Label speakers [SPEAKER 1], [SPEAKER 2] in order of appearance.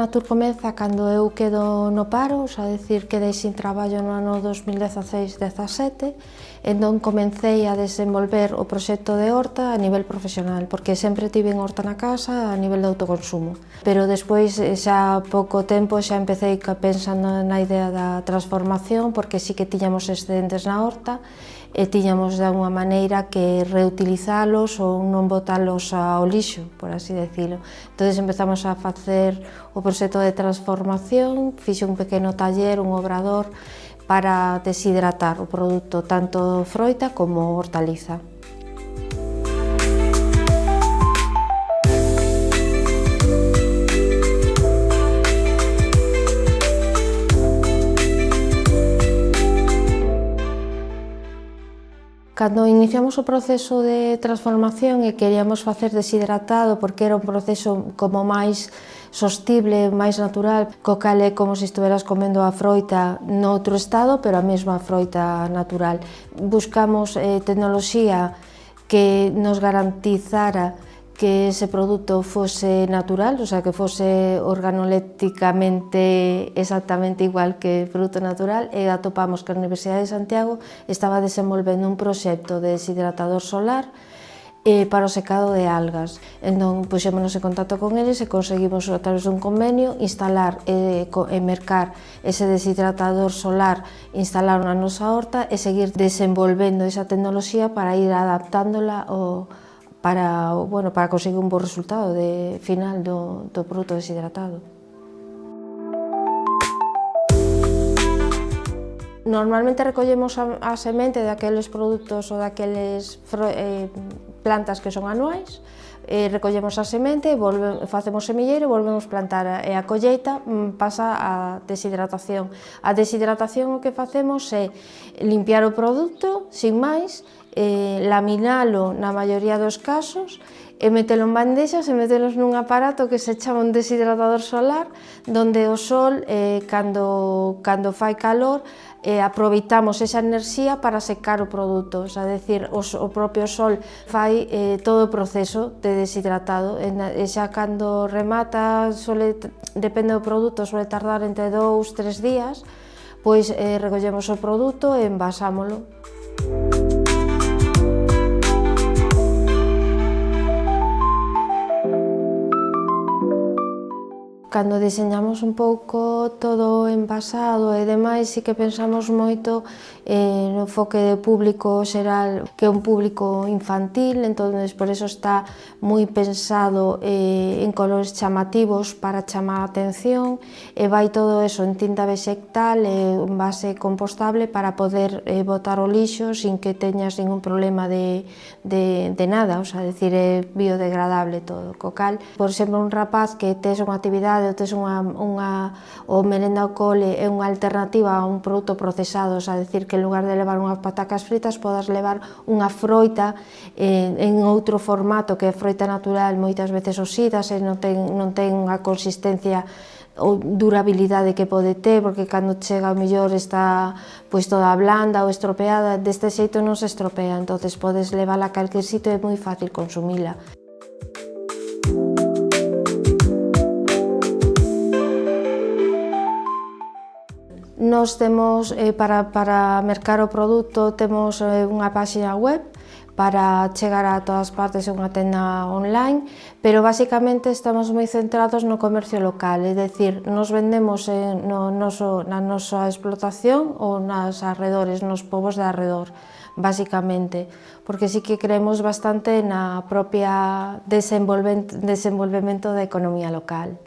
[SPEAKER 1] Natur comeza cando eu quedo no paro, xa decir, quedei sin traballo no ano 2016-17, entón comecei a desenvolver o proxecto de horta a nivel profesional, porque sempre tiven horta na casa a nivel de autoconsumo. Pero despois, xa pouco tempo, xa empecé pensando na idea da transformación, porque sí que tiñamos excedentes na horta, e tiñamos de alguma maneira que reutilizalos ou non botalos ao lixo, por así decirlo. Entón empezamos a facer o proxecto de transformación, fixe un pequeno taller, un obrador, para deshidratar o produto, tanto froita como hortaliza. Cando iniciamos o proceso de transformación e queríamos facer deshidratado porque era un proceso como máis sostible, máis natural, co cal é como se estuveras comendo a froita noutro estado, pero a mesma froita natural. Buscamos tecnoloxía que nos garantizara que ese produto fose natural, o sea, que fose organolépticamente exactamente igual que produto natural, e atopamos que a Universidade de Santiago estaba desenvolvendo un proxecto de deshidratador solar para o secado de algas. Entón, puxémonos en contacto con eles e conseguimos, a través dun convenio, instalar e mercar ese deshidratador solar, instalarlo na nosa horta e seguir desenvolvendo esa tecnoloxía para ir adaptándola para conseguir un bo resultado final do produto deshidratado. Normalmente recollemos a semente daqueles produtos ou daqueles plantas que son anuais, recollemos a semente, facemos semilleiro e volvemos plantar, e a colleita pasa a deshidratación. A deshidratación o que facemos é limpiar o produto, sin máis, laminalo na maioría dos casos, e metelo en bandexas e metelos nun aparato que se chama un deshidratador solar, donde o sol, cando fai calor, aproveitamos esa enerxía para secar o produto, é dicir, o propio sol fai todo o proceso de deshidratado, e xa cando remata, depende do produto, suele tardar entre 2-3 días, pois recollemos o produto e envasámolo. Cando diseñamos un pouco todo o envasado e demais, sí que pensamos moito no enfoque de público xeral, que é un público infantil, entón por eso está moi pensado en colores chamativos para chamar a atención, e vai todo eso en tinta vexetal e en base compostable para poder botar o lixo sin que teñas ningún problema de nada, o sea, decir, é biodegradable todo, co cal, por exemplo, un rapaz que tes unha actividade ou tes o merenda ao cole é unha alternativa a un produto procesado, o sea, decir, que en lugar de levar unhas patacas fritas podas levar unha froita en outro formato, que é froita natural, moitas veces oxidas e non ten unha consistencia ou durabilidade que pode ter, porque cando chega ao mellor está pois toda blanda ou estropeada, deste xeito non se estropea, entonces podes levala a calquer sitio e é moi fácil consumila. Nos temos, para mercar o produto, temos unha páxina web para chegar a todas partes, unha tenda online, pero basicamente estamos moi centrados no comercio local, é dicir, nos vendemos na nosa explotación ou nas arredores, nos pobos de arredor, basicamente, porque sí que creemos bastante na propia desenvolvemento da economía local.